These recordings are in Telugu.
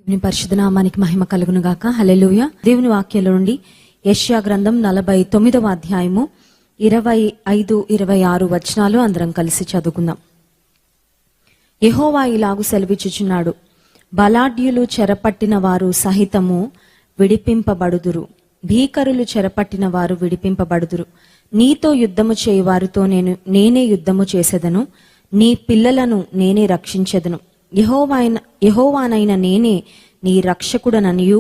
నీ పరిశుద్ధ నామానికి మహిమ కలుగును గాక. హల్లెలూయా. దేవుని వాక్యాల నుండి యెషయా గ్రంథం 49వ అధ్యాయము 25-26 వచనాలు అందరం కలిసి చదువుకుందాం. యెహోవా ఇలాగు సెలవిచ్చుచున్నాడు, బలాఢ్యులు చెరపట్టిన వారు సహితము విడిపింపబడుదురు, భీకరులు చెరపట్టిన వారు విడిపింపబడుదురు. నీతో యుద్ధము చేయువారితో నేనే యుద్ధము చేసేదను, నీ పిల్లలను నేనే రక్షించెదను. యెహోవానైన నేనే నీ రక్షకుడననియు,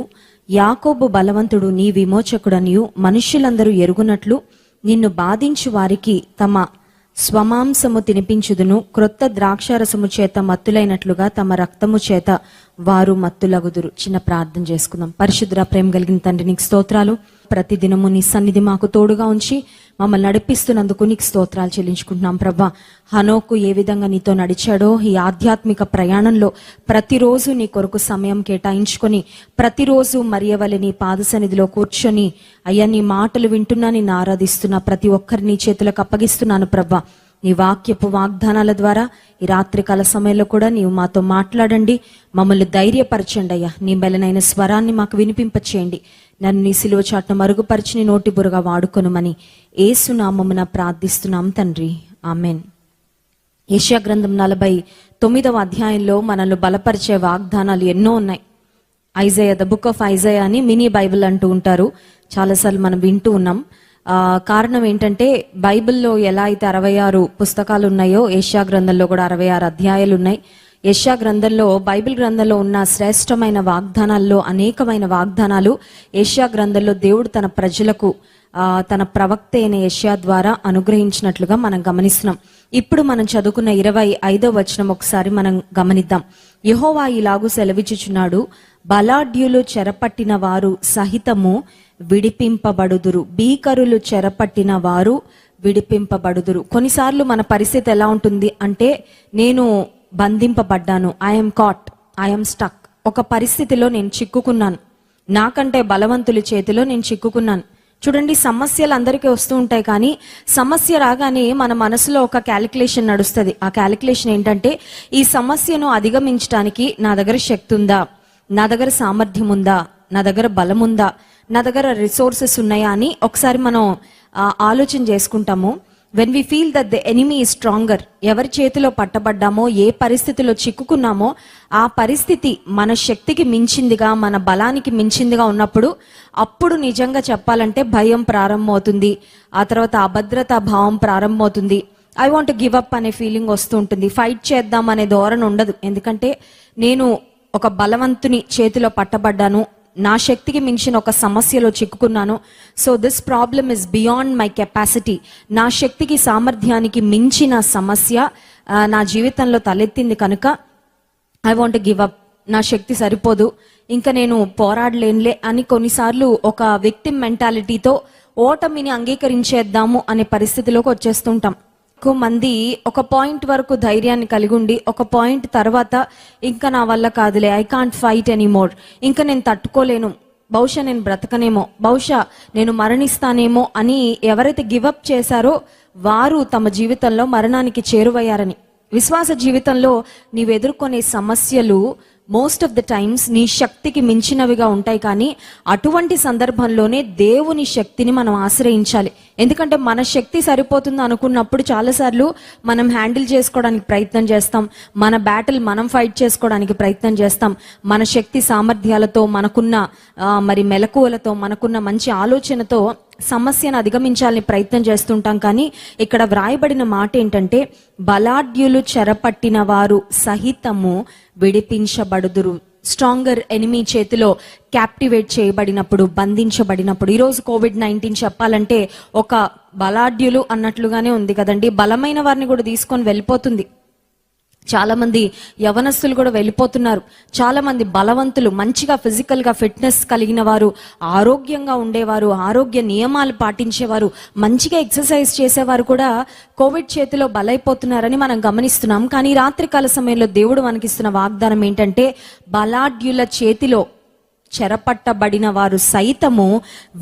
యాకోబు బలవంతుడు నీ విమోచకుడనియు మనుష్యులందరూ ఎరుగునట్లు నిన్ను బాధించు వారికి తమ స్వమాంసము తినిపించుదును. క్రొత్త ద్రాక్షారసము చేత మత్తులైనట్లుగా తమ రక్తము చేత వారు మత్తులగుదురు. చిన్న ప్రార్థన చేసుకుందాం. పరిశుద్ధ ప్రేమ కలిగిన తండ్రి, నీకు స్తోత్రాలు. ప్రతిదినము నీ సన్నిధి మాకు తోడుగా ఉంచి మమ్మల్ని నడిపిస్తున్నందుకు నీకు స్తోత్రాలు చెల్లించుకుంటున్నాం ప్రభా. హనోకు ఏ విధంగా నీతో నడిచాడో ఈ ఆధ్యాత్మిక ప్రయాణంలో ప్రతిరోజు నీ కొరకు సమయం కేటాయించుకొని ప్రతిరోజు మరియవలె నీ పాద సన్నిధిలో కూర్చొని అయ్యా నీ మాటలు వింటున్నా, నిన్ను ఆరాధిస్తున్నా, ప్రతి ఒక్కరిని నీ చేతులకు అప్పగిస్తున్నాను ప్రభా. నీ వాక్యపు వాగ్దానాల ద్వారా ఈ రాత్రికాల సమయంలో కూడా నీవు మాతో మాట్లాడండి, మమ్మల్ని ధైర్యపరచండి అయ్యా. నీ మెలనైన స్వరాన్ని మాకు వినిపింపచేయండి. నన్ను నీ సిలువ చాటున మరుగుపరిచి నీ నోటి బురగా వాడుకొనుమని యేసు నామమున ప్రార్థిస్తున్నాం తండ్రి, ఆమెన్. యెషయా గ్రంథం 49వ అధ్యాయంలో మనల్ని బలపరిచే వాగ్దానాలు ఎన్నో ఉన్నాయి. Isaiah, the book of Isaiah అని మినీ బైబిల్ అంటూ ఉంటారు. చాలాసార్లు మనం వింటూ ఉన్నాం. కారణం ఏంటంటే బైబిల్లో ఎలా అయితే 66 పుస్తకాలు ఉన్నాయో యెషయా గ్రంథంలో కూడా 66 అధ్యాయాలు ఉన్నాయి. యెషయా గ్రంథంలో, బైబిల్ గ్రంథంలో ఉన్న శ్రేష్టమైన వాగ్దానాల్లో అనేకమైన వాగ్దానాలు యెషయా గ్రంథంలో దేవుడు తన ప్రజలకు తన ప్రవక్త అయిన యెషయా ద్వారా అనుగ్రహించినట్లుగా మనం గమనిస్తున్నాం. ఇప్పుడు మనం చదువుకున్న 25వ వచనం ఒకసారి మనం గమనిద్దాం. యెహోవా ఇలాగు సెలవిచ్చుచున్నాడు, బలాఢ్యులు చెరపట్టిన వారు సహితము విడిపింపబడుదురు, భీకరులు చెరపట్టిన వారు విడిపింపబడుదురు. కొన్నిసార్లు మన పరిస్థితి ఎలా ఉంటుంది అంటే, నేను బంధింపబడ్డాను, ఐఎమ్ కాట్, ఐఎమ్ స్టక్. ఒక పరిస్థితిలో నేను చిక్కుకున్నాను, నాకంటే బలవంతుల చేతిలో నేను చిక్కుకున్నాను. చూడండి, సమస్యలు అందరికీ వస్తూ ఉంటాయి, కానీ సమస్య రాగానే మన మనసులో ఒక క్యాలిక్యులేషన్ నడుస్తుంది. ఆ క్యాలిక్యులేషన్ ఏంటంటే, ఈ సమస్యను అధిగమించడానికి నా దగ్గర శక్తి ఉందా, నా దగ్గర సామర్థ్యం ఉందా, నా దగ్గర బలం ఉందా, నా దగ్గర రిసోర్సెస్ ఉన్నాయా అని ఒకసారి మనం ఆలోచన చేసుకుంటాము. When we feel that the enemy is stronger, ఎవరి చేతిలో పట్టబడ్డామో, ఏ పరిస్థితిలో చిక్కుకున్నామో ఆ పరిస్థితి మన శక్తికి మించిందిగా, మన బలానికి మించిందిగా ఉన్నప్పుడు అప్పుడు నిజంగా చెప్పాలంటే భయం ప్రారంభమవుతుంది. ఆ తర్వాత అభద్రతా భావం ప్రారంభమవుతుంది. I want to give up అనే ఫీలింగ్ వస్తూ ఉంటుంది. ఫైట్ చేద్దాం అనే ధోరణి ఉండదు. ఎందుకంటే నేను ఒక బలవంతుని చేతిలో పట్టబడ్డాను, నా శక్తికి మించిన ఒక సమస్యలో చిక్కుకున్నాను. So this problem is beyond my capacity. నా శక్తికి సామర్థ్యానికి మించిన సమస్య నా జీవితంలో తలెత్తింది కనుక ఐ వాంట్ గివ్ అప్, నా శక్తి సరిపోదు, ఇంకా నేను పోరాడలేనులే అని కొన్నిసార్లు ఒక విక్టిమ్ మెంటాలిటీతో ఓటమిని అంగీకరించేద్దాము అనే పరిస్థితిలోకి వచ్చేస్తుంటాం. ఎక్కువ మంది ఒక పాయింట్ వరకు ధైర్యాన్ని కలిగి ఉండి ఒక పాయింట్ తర్వాత ఇంకా నా వల్ల కాదులే, ఐ కాంట్ ఫైట్ ఎనీమోర్, ఇంకా నేను తట్టుకోలేను, బహుశా నేను బ్రతకనేమో, బహుశా నేను మరణిస్తానేమో అని ఎవరైతే గివప్ చేశారో వారు తమ జీవితంలో మరణానికి చేరువయ్యారని. విశ్వాస జీవితంలో నీవు ఎదుర్కొనే సమస్యలు మోస్ట్ ఆఫ్ ద టైమ్స్ నీ శక్తికి మించినవిగా ఉంటాయి, కానీ అటువంటి సందర్భంలోనే దేవుని శక్తిని మనం ఆశ్రయించాలి. ఎందుకంటే మన శక్తి సరిపోతుంది అనుకున్నప్పుడు చాలాసార్లు మనం హ్యాండిల్ చేసుకోవడానికి ప్రయత్నం చేస్తాం, మన బ్యాటిల్ మనం ఫైట్ చేసుకోవడానికి ప్రయత్నం చేస్తాం. మన శక్తి సామర్థ్యాలతో, మనకున్న మరి మెలకువలతో, మనకున్న మంచి ఆలోచనతో సమస్యను అధిగమించాలని ప్రయత్నం చేస్తుంటాం. కానీ ఇక్కడ వ్రాయబడిన మాట ఏంటంటే, బలాఢ్యులు చెరపట్టిన వారు సహితము విడిపించబడుదురు. స్ట్రాంగర్ ఎనిమీ చేతిలో క్యాప్టివేట్ చేయబడినప్పుడు, బంధించబడినప్పుడు, ఈరోజు COVID-19 చెప్పాలంటే ఒక బలాఢ్యులు అన్నట్లుగానే ఉంది కదండి. బలమైన వారిని కూడా తీసుకొని వెళ్ళిపోతుంది. చాలా మంది యవనస్తులు కూడా వెళ్ళిపోతున్నారు. చాలా మంది బలవంతులు, మంచిగా ఫిజికల్ గా ఫిట్నెస్ కలిగిన వారు, ఆరోగ్యంగా ఉండేవారు, ఆరోగ్య నియమాలు పాటించేవారు, మంచిగా ఎక్సర్సైజ్ చేసేవారు కూడా కోవిడ్ చేతిలో బలైపోతున్నారని మనం గమనిస్తున్నాం. కానీ రాత్రికాల సమయంలో దేవుడు మనకిస్తున్న వాగ్దానం ఏంటంటే, బలాఢ్యుల చేతిలో చెరపట్టబడిన వారు సైతము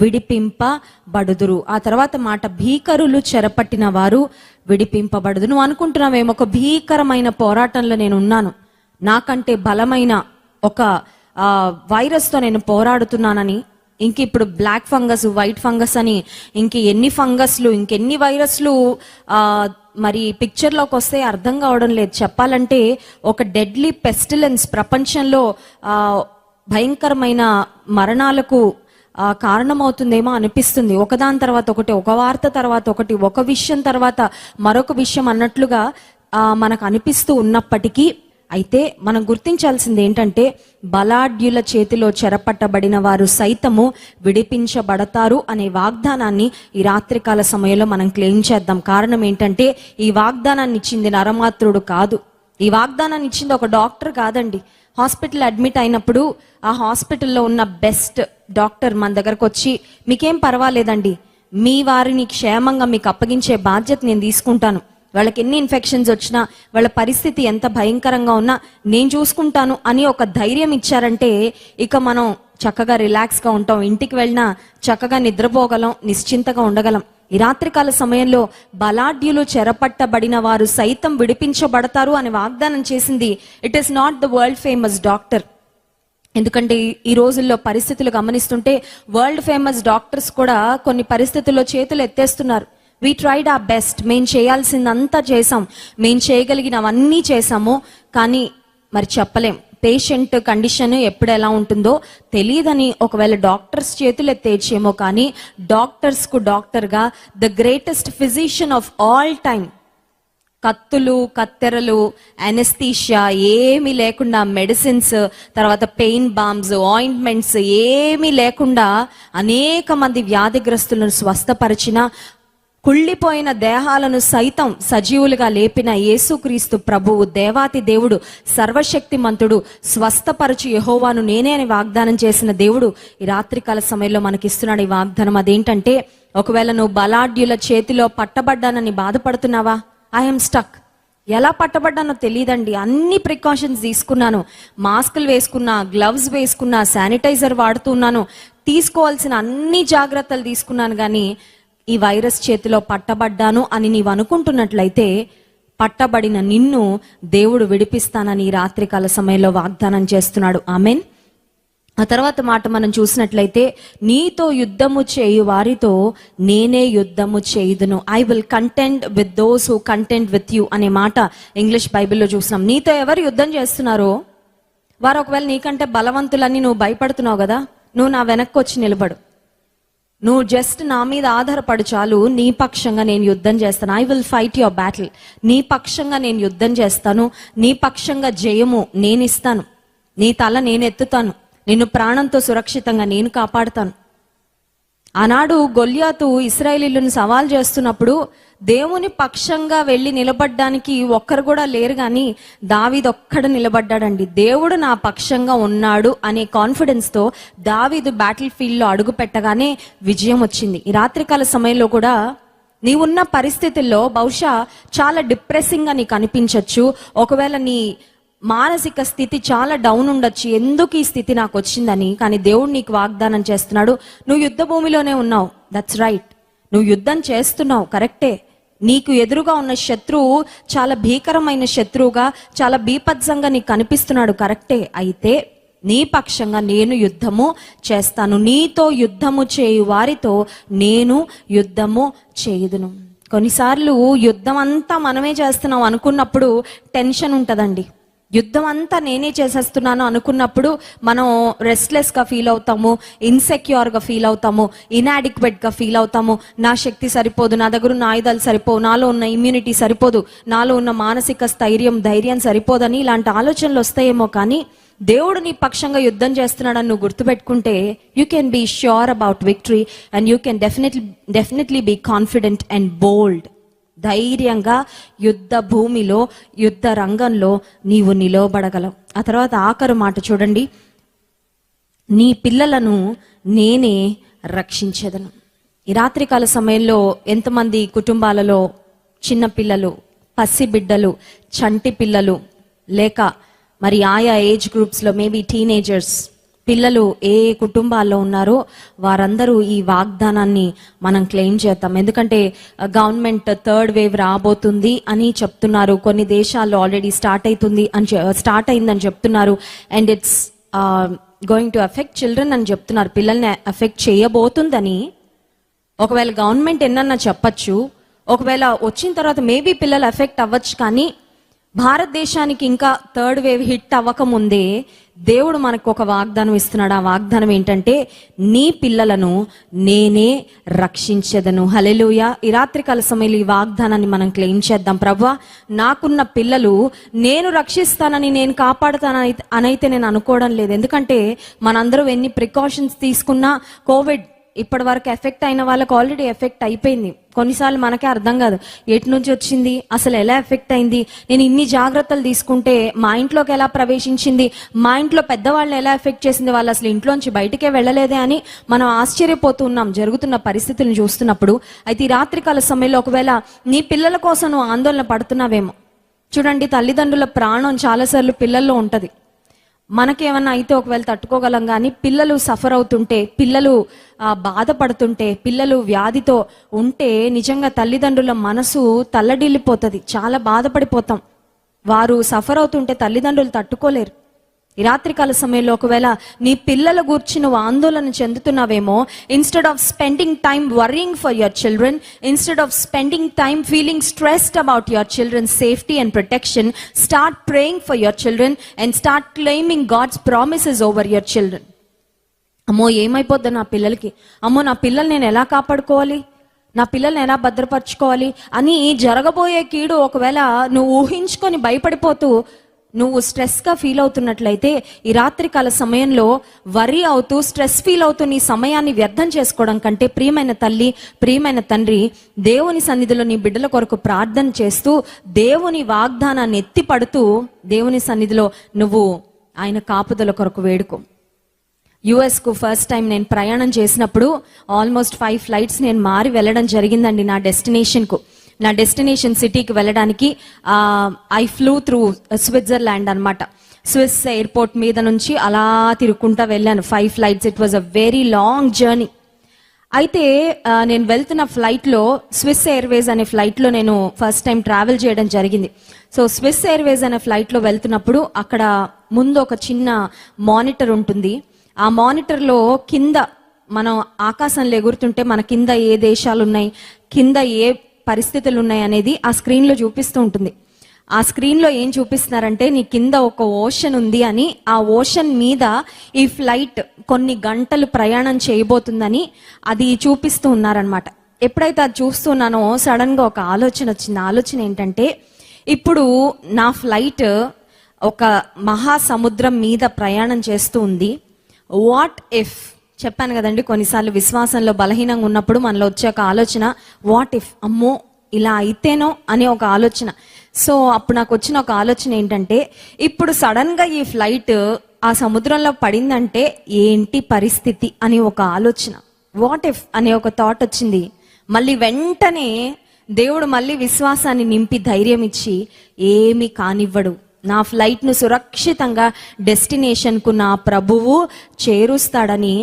విడిపింపబడుదురు. ఆ తర్వాత మాట, భీకరులు చెరపట్టిన వారు విడిపింపబడుదు. నువ్వు అనుకుంటున్నావేమో, ఒక భీకరమైన పోరాటంలో నేను ఉన్నాను, నాకంటే బలమైన ఒక వైరస్తో నేను పోరాడుతున్నానని, ఇంక ఇప్పుడు బ్లాక్ ఫంగస్, వైట్ ఫంగస్ అని ఇంక ఎన్ని ఫంగస్లు, ఇంకెన్ని వైరస్లు మరి పిక్చర్లోకి వస్తే అర్థం కావడం లేదు. చెప్పాలంటే ఒక డెడ్లీ పెస్టిలెన్స్ ప్రపంచంలో భయంకరమైన మరణాలకు కారణమవుతుందేమో అనిపిస్తుంది. ఒకదాని తర్వాత ఒకటి, ఒక వార్త తర్వాత ఒకటి, ఒక విషయం తర్వాత మరొక విషయం అన్నట్లుగా మనకు అనిపిస్తూ ఉన్నప్పటికీ, అయితే మనం గుర్తించాల్సింది ఏంటంటే బలాఢ్యుల చేతిలో చెరపట్టబడిన వారు సైతము విడిపించబడతారు అనే వాగ్దానాన్ని ఈ రాత్రికాల సమయంలో మనం క్లెయిమ్ చేద్దాం. కారణం ఏంటంటే ఈ వాగ్దానాన్ని ఇచ్చింది నరమాత్రుడు కాదు, ఈ వాగ్దానాన్ని ఇచ్చింది ఒక డాక్టర్ కాదండి. హాస్పిటల్ అడ్మిట్ అయినప్పుడు ఆ హాస్పిటల్లో ఉన్న బెస్ట్ డాక్టర్ మన దగ్గరకు వచ్చి, మీకేం పర్వాలేదండి, మీ వారిని క్షేమంగా మీకు అప్పగించే బాధ్యత నేను తీసుకుంటాను, వాళ్ళకి ఎన్ని ఇన్ఫెక్షన్స్ వచ్చినా, వాళ్ళ పరిస్థితి ఎంత భయంకరంగా ఉన్నా నేను చూసుకుంటాను అని ఒక ధైర్యం ఇచ్చారంటే ఇక మనం చక్కగా రిలాక్స్గా ఉంటాం, ఇంటికి వెళ్ళినా చక్కగా నిద్రపోగలం, నిశ్చింతగా ఉండగలం. ఈ రాత్రికాల సమయంలో బలాఢ్యులు చెరపట్టబడిన వారు సైతం విడిపించబడతారు అని వాగ్దానం చేసింది it is not the world famous doctor. ఎందుకంటే ఈ రోజుల్లో పరిస్థితులు గమనిస్తుంటే వరల్డ్ ఫేమస్ డాక్టర్స్ కూడా కొన్ని పరిస్థితుల్లో చేతులు ఎత్తేస్తున్నారు. వీ ట్రైడ్ ఆర్ బెస్ట్, మేము చేయాల్సిందంతా చేసాం, మేము చేయగలిగినవన్నీ చేసాము, కానీ మరి చెప్పలేం పేషెంట్ కండిషన్ ఎప్పుడు ఎలా ఉంటుందో తెలియదని ఒకవేళ డాక్టర్స్ చేతులు ఎత్తేచ్చేమో, కానీ డాక్టర్స్కు డాక్టర్గా the greatest physician of all time, కత్తులు, కత్తెరలు, అనెస్థీషియా ఏమీ లేకుండా, మెడిసిన్స్, తర్వాత పెయిన్ బామ్స్, ఆయింట్మెంట్స్ ఏమీ లేకుండా అనేక మంది వ్యాధిగ్రస్తులను స్వస్థపరిచిన, కుళ్ళిపోయిన దేహాలను సైతం సజీవులుగా లేపిన యేసుక్రీస్తు ప్రభువు, దేవాతి దేవుడు, సర్వశక్తిమంతుడు, స్వస్థపరచు యెహోవాను నేనే అని వాగ్దానం చేసిన దేవుడు ఈ రాత్రికాల సమయంలో మనకిస్తున్నాడు ఈ వాగ్దానం. అదేంటంటే ఒకవేళ నువ్వు బలాఢ్యుల చేతిలో పట్టబడ్డానని బాధపడుతున్నావా? ఐఎమ్ స్టక్, ఎలా పట్టబడ్డానో తెలియదండి, అన్ని ప్రికాషన్స్ తీసుకున్నాను, మాస్కులు వేసుకున్నా, గ్లవ్స్ వేసుకున్నా, శానిటైజర్ వాడుతున్నాను, తీసుకోవాల్సిన అన్ని జాగ్రత్తలు తీసుకున్నాను, కానీ ఈ వైరస్ చేతిలో పట్టబడ్డాను అని నీవు అనుకుంటున్నట్లయితే పట్టబడిన నిన్ను దేవుడు విడిపిస్తానని ఈ రాత్రికాల సమయంలో వాగ్దానం చేస్తున్నాడు. ఆమెన్. ఆ తర్వాత మాట మనం చూసినట్లయితే, నీతో యుద్ధము చేయు వారితో నేనే యుద్ధము చేయుదును, I will contend with those who contend with you అనే మాట ఇంగ్లీష్ బైబిల్లో చూసినాం. నీతో ఎవరు యుద్ధం చేస్తున్నారో వారు ఒకవేళ నీకంటే బలవంతులని నువ్వు భయపడుతున్నావు కదా, నువ్వు నా వెనక్కి వచ్చి నిలబడు, నువ్వు జస్ట్ నా మీద ఆధారపడు చాలు, నీ పక్షంగా నేను యుద్ధం చేస్తాను. I will fight your battle, నీ పక్షంగా నేను యుద్ధం చేస్తాను, నీ పక్షంగా జయము నేను ఇస్తాను, నీ తల నేను ఎత్తుతాను, నిన్ను ప్రాణంతో సురక్షితంగా నేను కాపాడుతాను. ఆనాడు గొల్యాతు ఇశ్రాయేలీయులను సవాల్ చేస్తున్నప్పుడు దేవుని పక్షంగా వెళ్ళి నిలబడ్డానికి ఒక్కరు కూడా లేరు, కానీ దావీదు ఒక్కడు నిలబడ్డాడండి. దేవుడు నా పక్షంగా ఉన్నాడు అనే కాన్ఫిడెన్స్తో దావీదు బ్యాటిల్ ఫీల్డ్లో అడుగు పెట్టగానే విజయం వచ్చింది. ఈ రాత్రికాల సమయంలో కూడా నీవున్న పరిస్థితుల్లో బహుశా చాలా డిప్రెసింగ్గా నీకు అనిపించవచ్చు. ఒకవేళ నీ మానసిక స్థితి చాలా డౌన్ ఉండొచ్చు, ఎందుకు ఈ స్థితి నాకు వచ్చిందని. కానీ దేవుడు నీకు వాగ్దానం చేస్తున్నాడు, నువ్వు యుద్ధ భూమిలోనే ఉన్నావు, దట్స్ రైట్, నువ్వు యుద్ధం చేస్తున్నావు, కరెక్టే. నీకు ఎదురుగా ఉన్న శత్రువు చాలా భీకరమైన శత్రువుగా, చాలా బీపత్సంగా నీకు కనిపిస్తున్నాడు, కరెక్టే. అయితే నీ పక్షంగా నేను యుద్ధము చేస్తాను, నీతో యుద్ధము చేయు వారితో నేను యుద్ధము చేయుదును. కొన్నిసార్లు యుద్ధం అంతా మనమే చేస్తున్నాం అనుకున్నప్పుడు టెన్షన్ ఉంటుందండి. యుద్ధం అంతా నేనే చేసేస్తున్నాను అనుకున్నప్పుడు మనం రెస్ట్లెస్గా ఫీల్ అవుతాము, ఇన్సెక్యూర్గా ఫీల్ అవుతాము, ఇన్యాడిక్వేట్గా ఫీల్ అవుతాము. నా శక్తి సరిపోదు, నా దగ్గర ఉన్న ఆయుధాలు సరిపోవు, నాలో ఉన్న ఇమ్యూనిటీ సరిపోదు, నాలో ఉన్న మానసిక ధైర్యం సరిపోదని ఇలాంటి ఆలోచనలు వస్తాయేమో. కానీ దేవుడు నీ పక్షంగా యుద్ధం చేస్తున్నాడని నువ్వు గుర్తుపెట్టుకుంటే you can be sure about victory and you can definitely be confident and bold. ధైర్యంగా యుద్ధ భూమిలో, యుద్ధ రంగంలో నీవు నిలవబడగలవు. ఆ తర్వాత ఆఖరు మాట చూడండి, నీ పిల్లలను నేనే రక్షించేదను. ఈ రాత్రికాల సమయంలో ఎంతమంది కుటుంబాలలో చిన్న పిల్లలు, పసిబిడ్డలు, చంటి పిల్లలు, లేక మరి ఆయా ఏజ్ గ్రూప్స్లో మేబీ టీనేజర్స్ పిల్లలు ఏ కుటుంబాల్లో ఉన్నారో వారందరూ ఈ వాగ్దానాన్ని మనం క్లెయిమ్ చేద్దాం. ఎందుకంటే గవర్నమెంట్ థర్డ్ వేవ్ రాబోతుంది అని చెప్తున్నారు, కొన్ని దేశాల్లో ఆల్రెడీ స్టార్ట్ అయిందని చెప్తున్నారు. And it's going to affect children అని చెప్తున్నారు. పిల్లల్ని అఫెక్ట్ చేయబోతుందని ఒకవేళ గవర్నమెంట్ ఎన్నన్నా చెప్పచ్చు, ఒకవేళ వచ్చిన తర్వాత మేబీ పిల్లలు ఎఫెక్ట్ అవ్వచ్చు. కానీ భారతదేశానికి ఇంకా థర్డ్ వేవ్ హిట్ అవ్వకముందే దేవుడు మనకు ఒక వాగ్దానం ఇస్తున్నాడు. ఆ వాగ్దానం ఏంటంటే, నీ పిల్లలను నేనే రక్షించెదను. హల్లెలూయా. ఈ రాత్రికాల సమయంలో ఈ వాగ్దానాన్ని మనం క్లెయిమ్ చేద్దాం. ప్రభువా, నాకున్న పిల్లలు నేను రక్షిస్తానని, నేను కాపాడుతానని అనైతే నేను అనుకోవడం లేదు. ఎందుకంటే మనందరం ఎన్ని ప్రికాషన్స్ తీసుకున్నా కోవిడ్ ఇప్పటి వరకు ఎఫెక్ట్ అయిన వాళ్ళకి ఆల్రెడీ ఎఫెక్ట్ అయిపోయింది. కొన్నిసార్లు మనకే అర్థం కాదు ఎటు నుంచి వచ్చింది, అసలు ఎలా ఎఫెక్ట్ అయింది, నేను ఇన్ని జాగ్రత్తలు తీసుకుంటే మా ఇంట్లోకి ఎలా ప్రవేశించింది, మా ఇంట్లో పెద్దవాళ్ళని ఎలా ఎఫెక్ట్ చేసింది, వాళ్ళు అసలు ఇంట్లోంచి బయటికే వెళ్ళలేదే అని మనం ఆశ్చర్యపోతూ ఉన్నాం జరుగుతున్న పరిస్థితులను చూస్తున్నప్పుడు. అయితే ఈ రాత్రికాల సమయంలో ఒకవేళ నీ పిల్లల కోసం నువ్వు ఆందోళన పడుతున్నావేమో. చూడండి, తల్లిదండ్రుల ప్రాణం చాలాసార్లు పిల్లల్లో ఉంటుంది. మనకేమన్నా అయితే ఒకవేళ తట్టుకోగలం, కానీ పిల్లలు సఫర్ అవుతుంటే, పిల్లలు బాధపడుతుంటే, పిల్లలు వ్యాధితో ఉంటే నిజంగా తల్లిదండ్రుల మనసు తల్లడిల్లిపోతుంది. చాలా బాధపడిపోతాం. వారు సఫర్ అవుతుంటే తల్లిదండ్రులు తట్టుకోలేరు. ఈ రాత్రికాల సమయంలో ఒకవేళ నీ పిల్లల గురించి నువ్వు ఆందోళన చెందుతున్నావేమో, instead of spending time worrying for your children, instead of spending time feeling stressed about your children safety and protection, start praying for your children and start claiming God's promises over your children. అమ్మో ఏమైపోద్ది నా పిల్లలకి, అమ్మో నా పిల్లలు నేను ఎలా కాపాడుకోవాలి, నా పిల్లల్ని ఎలా భద్రపరచుకోవాలి అని జరగబోయే కీడు ఒకవేళ నువ్వు ఊహించుకొని భయపడిపోతూ నువ్వు స్ట్రెస్గా ఫీల్ అవుతున్నట్లయితే, ఈ రాత్రికాల సమయంలో వరి అవుతూ స్ట్రెస్ ఫీల్ అవుతూ నీ సమయాన్ని వ్యర్థం చేసుకోవడం కంటే, ప్రియమైన తల్లి, ప్రియమైన తండ్రి, దేవుని సన్నిధిలో నీ బిడ్డల కొరకు ప్రార్థన చేస్తూ, దేవుని వాగ్దానాన్ని ఎత్తి పడుతూ, దేవుని సన్నిధిలో నువ్వు ఆయన కాపుదల కొరకు వేడుకో. యుఎస్కు ఫస్ట్ టైం నేను ప్రయాణం చేసినప్పుడు ఆల్మోస్ట్ 5 ఫ్లైట్స్ నేను మారి వెళ్ళడం జరిగిందండి నా డెస్టినేషన్కు. నా డెస్టినేషన్ సిటీకి వెళ్ళడానికి ఐ ఫ్లూ త్రూ స్విట్జర్లాండ్ అనమాట. స్విస్ ఎయిర్పోర్ట్ మీద నుంచి అలా తిరుగుకుంటా వెళ్ళాను 5 flights. It was a very long journey. అయితే నేను వెళ్తున్న ఫ్లైట్లో, స్విస్ ఎయిర్వేస్ అనే ఫ్లైట్లో నేను ఫస్ట్ టైం ట్రావెల్ చేయడం జరిగింది. సో స్విస్ ఎయిర్వేస్ అనే ఫ్లైట్లో వెళ్తున్నప్పుడు అక్కడ ముందు ఒక చిన్న మానిటర్ ఉంటుంది. ఆ మానిటర్లో కింద మనం ఆకాశంలో ఎగురుతుంటే మన కింద ఏ దేశాలు ఉన్నాయి, కింద ఏ పరిస్థితులు ఉన్నాయి అనేది ఆ స్క్రీన్లో చూపిస్తూ ఉంటుంది. ఆ స్క్రీన్లో ఏం చూపిస్తున్నారంటే, నీ కింద ఒక ఓషన్ ఉంది అని, ఆ ఓషన్ మీద ఈ ఫ్లైట్ కొన్ని గంటలు ప్రయాణం చేయబోతుందని అది చూపిస్తూ ఉన్నారనమాట. ఎప్పుడైతే అది చూస్తున్నానో సడన్గా ఒక ఆలోచన వచ్చింది. ఆలోచన ఏంటంటే, ఇప్పుడు నా ఫ్లైట్ ఒక మహాసముద్రం మీద ప్రయాణం చేస్తూ ఉంది. వాట్ ఇఫ్, చెప్పాను కదండి కొన్నిసార్లు విశ్వాసంలో బలహీనంగా ఉన్నప్పుడు మనలో వచ్చే ఒక ఆలోచన, వాట్ ఇఫ్, అమ్మో ఇలా అయితేనో అనే ఒక ఆలోచన. సో అప్పుడు నాకు వచ్చిన ఒక ఆలోచన ఏంటంటే, ఇప్పుడు సడన్ గా ఈ ఫ్లైట్ ఆ సముద్రంలో పడిందంటే ఏంటి పరిస్థితి అని ఒక ఆలోచన, వాట్ ఇఫ్ అనే ఒక థాట్ వచ్చింది. మళ్ళీ వెంటనే దేవుడు మళ్ళీ విశ్వాసాన్ని నింపి ధైర్యం ఇచ్చి, ఏమి కానివ్వడు, నా ఫ్లైట్ను సురక్షితంగా డెస్టినేషన్కు నా ప్రభువు చేరుస్తాడని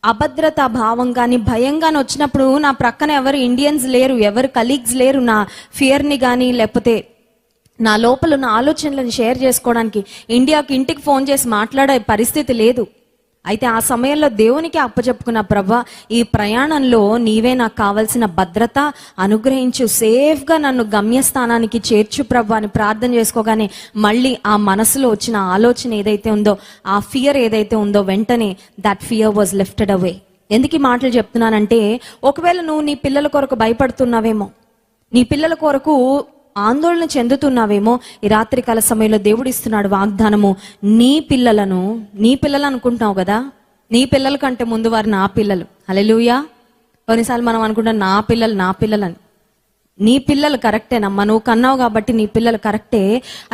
అభద్రతా భావం కానీ భయం కానీ వచ్చినప్పుడు నా ప్రక్కన ఎవరు ఇండియన్స్ లేరు, ఎవరు కలీగ్స్ లేరు నా ఫియర్ని కానీ లేకపోతే నా లోపల ఉన్న ఆలోచనలను షేర్ చేసుకోవడానికి. ఇంటికి ఫోన్ చేసి మాట్లాడే పరిస్థితి లేదు. అయితే ఆ సమయంలో దేవునికి అప్పచెప్పుకున్న, ప్రభా ఈ ప్రయాణంలో నీవే నాకు కావాల్సిన భద్రత అనుగ్రహించు, సేఫ్గా నన్ను గమ్యస్థానానికి చేర్చు ప్రభా అని ప్రార్థన చేసుకోగానే మళ్ళీ ఆ మనసులో వచ్చిన ఆలోచన ఏదైతే ఉందో, ఆ ఫియర్ ఏదైతే ఉందో, వెంటనే దట్ ఫియర్ వాజ్ లిఫ్టెడ్ అవే. ఎందుకు ఈ మాటలు చెప్తున్నానంటే, ఒకవేళ నువ్వు నీ పిల్లల కొరకు భయపడుతున్నావేమో, నీ పిల్లల కొరకు ఆందోళన చెందుతున్నావేమో, ఈ రాత్రికాల సమయంలో దేవుడు ఇస్తున్నాడు వాగ్దానము. నీ పిల్లలు అనుకుంటున్నావు కదా, నీ పిల్లల కంటే ముందు వారు నా పిల్లలు. హల్లెలూయా. కొన్నిసార్లు మనం అనుకుంటాం నా పిల్లలు అని. నీ పిల్లలు కరెక్టేనమ్మా, నువ్వు కన్నావు కాబట్టి నీ పిల్లలు కరెక్టే.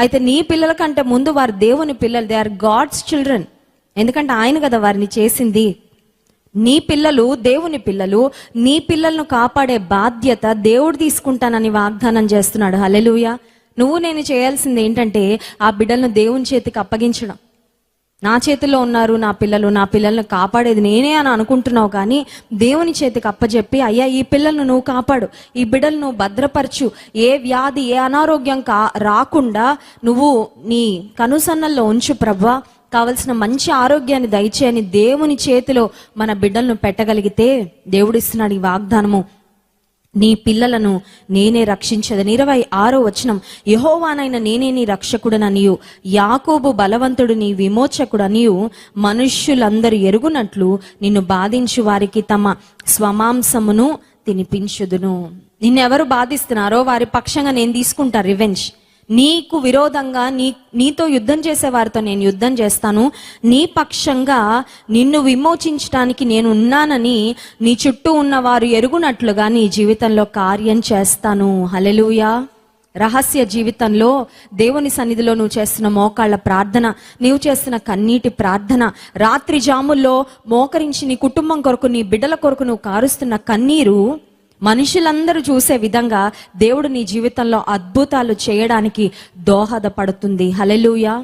అయితే నీ పిల్లల కంటే ముందు వారు దేవుని పిల్లలు, దే ఆర్ గాడ్స్ చిల్డ్రన్. ఎందుకంటే ఆయన కదా వారిని చేసింది. నీ పిల్లలు దేవుని పిల్లలు, నీ పిల్లలను కాపాడే బాధ్యత దేవుడు తీసుకుంటానని వాగ్దానం చేస్తున్నాడు. హల్లెలూయా. నువ్వు నేను చేయాల్సింది ఏంటంటే, ఆ బిడ్డలను దేవుని చేతికి అప్పగించడం. నా చేతిలో ఉన్నారు నా పిల్లలను కాపాడేది నేనే అని అనుకుంటున్నావు, కానీ దేవుని చేతికి అప్పచెప్పి, అయ్యా ఈ పిల్లలను నువ్వు కాపాడు, ఈ బిడ్డలు నువ్వు భద్రపరచు, ఏ వ్యాధి ఏ అనారోగ్యం రాకుండా నువ్వు నీ కనుసన్నల్లో ఉంచు ప్రభా, కావలసిన మంచి ఆరోగ్యాన్ని దయచేయని దేవుని చేతిలో మన బిడ్డలను పెట్టగలిగితే దేవుడిస్తున్నాడు ఈ వాగ్దానము, నీ పిల్లలను నేనే రక్షించదని. 26వ వచనం, యెహోవానైన నేనే నీ రక్షకుడననియు యాకోబు బలవంతుడు నీ విమోచకుడనియు మనుష్యులందరూ ఎరుగునట్లు నిన్ను బాధించు వారికి తమ స్వమాంసమును తినిపించుదును. నిన్నెవరు బాధిస్తున్నారో వారి పక్షంగా నేను తీసుకుంటా రివెంజ్. నీకు విరోధంగా నీతో యుద్ధం చేసే వారితో నేను యుద్ధం చేస్తాను. నీ పక్షంగా నిన్ను విమోచించడానికి నేను ఉన్నానని నీ చుట్టూ ఉన్న వారు ఎరుగునట్లుగా నీ జీవితంలో కార్యం చేస్తాను. హల్లెలూయా. రహస్య జీవితంలో దేవుని సన్నిధిలో నువ్వు చేస్తున్న మోకాళ్ళ ప్రార్థన, నీవు చేస్తున్న కన్నీటి ప్రార్థన, రాత్రి జాముల్లో మోకరించి నీ కుటుంబం కొరకు, నీ బిడ్డల కొరకు నువ్వు కారుస్తున్న కన్నీరు మనుషులందరూ చూసే విధంగా దేవుడు నీ జీవితంలో అద్భుతాలు చేయడానికి దోహదపడుతుంది. Hallelujah.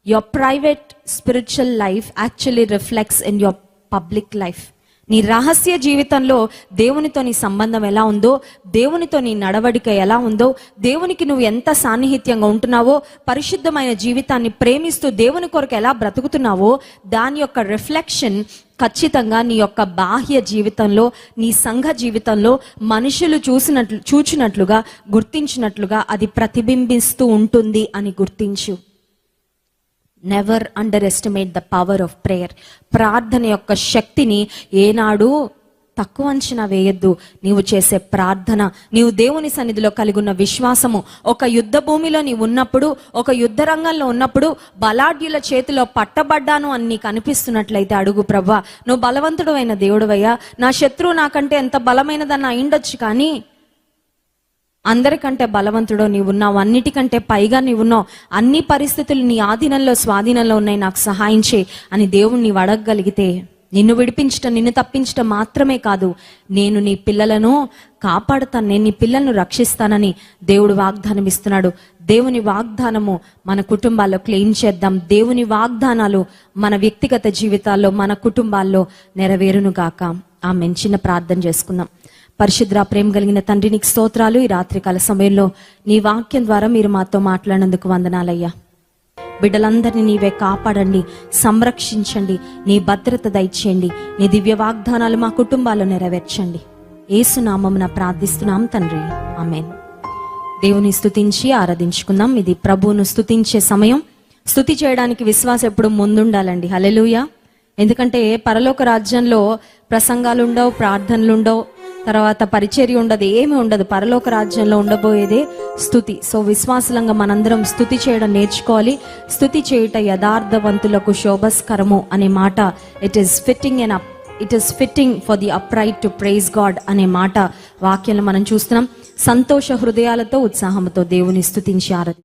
Your private spiritual life actually reflects in your public life. నీ రహస్య జీవితంలో దేవునితో నీ సంబంధం ఎలా ఉందో, దేవునితో నీ నడవడిక ఎలా ఉందో, దేవునికి నువ్వు ఎంత సాన్నిహిత్యంగా ఉంటున్నావో, పరిశుద్ధమైన జీవితాన్ని ప్రేమిస్తూ దేవుని కొరకు ఎలా బ్రతుకుతున్నావో దాని యొక్క రిఫ్లెక్షన్ ఖచ్చితంగా నీ యొక్క బాహ్య జీవితంలో, నీ సంఘ జీవితంలో మనుషులు చూచినట్లుగా గుర్తించినట్లుగా అది ప్రతిబింబిస్తూ ఉంటుంది అని గుర్తించు. Never underestimate the power of prayer. ప్రార్థన యొక్క శక్తిని ఏనాడు తక్కువ అంచనా వేయొద్దు. నీవు చేసే ప్రార్థన, నీవు దేవుని సన్నిధిలో కలిగి ఉన్న విశ్వాసము, ఒక యుద్ధ భూమిలో నీవు ఉన్నప్పుడు, ఒక యుద్ధ రంగంలో ఉన్నప్పుడు బలాఢ్యుల చేతిలో పట్టబడ్డాను అని నీకు అనిపిస్తున్నట్లయితే అడుగు, ప్రభువా నువ్వు బలవంతుడు అయిన దేవుడువయ్యా, నా శత్రువు నాకంటే ఎంత బలమైనదన్న అయిండొచ్చు, కానీ అందరికంటే బలవంతుడో నీవున్నావు, అన్నిటికంటే పైగా నీవున్నావు, అన్ని పరిస్థితులు నీ ఆధీనంలో స్వాధీనంలో ఉన్నాయి, నాకు సహాయం చేయి అని దేవుణ్ణి నీవు అడగగలిగితే నిన్ను విడిపించటం, నిన్ను తప్పించటం మాత్రమే కాదు, నేను నీ పిల్లలను కాపాడుతాను, నేను నీ పిల్లలను రక్షిస్తానని దేవుడు వాగ్దానం ఇస్తున్నాడు. దేవుని వాగ్దానము మన కుటుంబాల్లో క్లెయిమ్ చేద్దాం. దేవుని వాగ్దానాలు మన వ్యక్తిగత జీవితాల్లో, మన కుటుంబాల్లో నెరవేరును గాక. ఆమేన్. చిన్న ప్రార్థన చేసుకుందాం. పరిశుద్ధ ప్రేమ కలిగిన తండ్రి, నీకు స్తోత్రాలు. ఈ రాత్రికాల సమయంలో నీ వాక్యం ద్వారా మీరు మాతో మాట్లాడినందుకు వందనాలయ్యా. బిడ్డలందరినీ నీవే కాపాడండి, సంరక్షించండి, నీ భద్రత దయచేయండి, నీ దివ్య వాగ్దానాలు మా కుటుంబాల్లో నెరవేర్చండి. యేసు నామమున ప్రార్థిస్తున్నాం తండ్రి, ఆమేన్. దేవుని స్తుతించి ఆరాధించుకుందాం. ఇది ప్రభువును స్తుతించే సమయం. స్తుతి చేయడానికి విశ్వాసం ఎప్పుడు ముందుండాలండి. హల్లెలూయా. ఎందుకంటే పరలోక రాజ్యంలో ప్రసంగాలు ఉండవు, ప్రార్థనలు ఉండవు, తర్వాత పరిచర్య ఉండదు, ఏమి ఉండదు. పరలోక రాజ్యంలో ఉండబోయేదే స్తుతి. సో విశ్వాసలంగా మనందరం స్తుతి చేయడం నేర్చుకోవాలి. స్తుతి చేయుట యథార్థవంతులకు శోభస్కరము అనే మాట, it is fitting for the upright to praise God అనే మాట వాక్యంలో మనం చూస్తున్నాం. సంతోష హృదయాలతో, ఉత్సాహంతో దేవుని స్తుతించి ఆరాధించాలి.